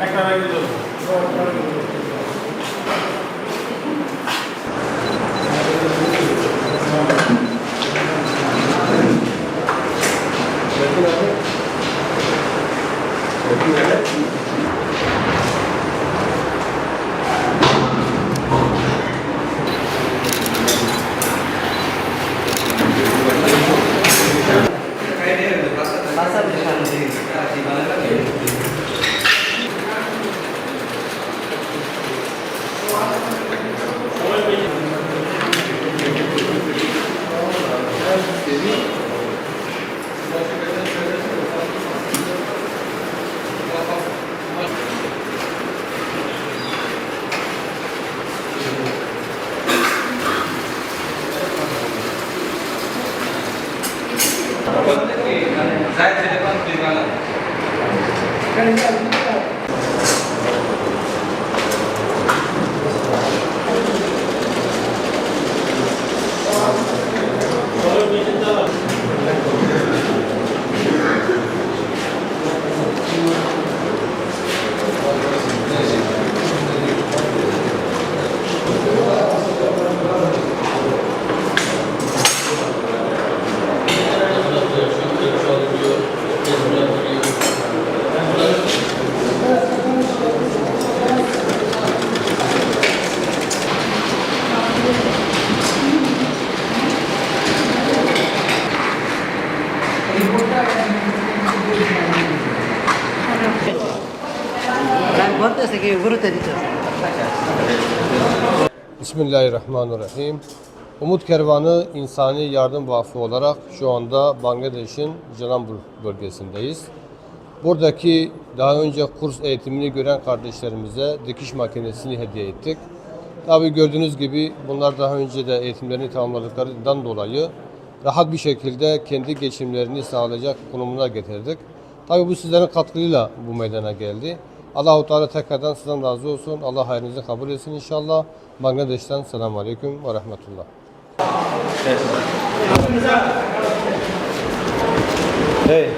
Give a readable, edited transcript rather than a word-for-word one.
Ekrana gidiyoruz. Bismillahirrahmanirrahim. Umut Kervanı İnsani Yardım Vakfı olarak şu anda Bangladeş'in Jalandhar bölgesindeyiz. Buradaki daha önce kurs eğitimini gören kardeşlerimize dikiş makinesini hediye ettik. Tabii gördüğünüz gibi bunlar daha önce de eğitimlerini tamamladıklarından dolayı rahat bir şekilde kendi geçimlerini sağlayacak konumuna getirdik. Tabii bu sizlerin katkıyla bu meydana geldi. Allah-u Teala tekrardan sizden razı olsun. Allah hayrınızı kabul etsin inşallah. Bangladeş'ten selamun aleyküm ve rahmetullah. Hey.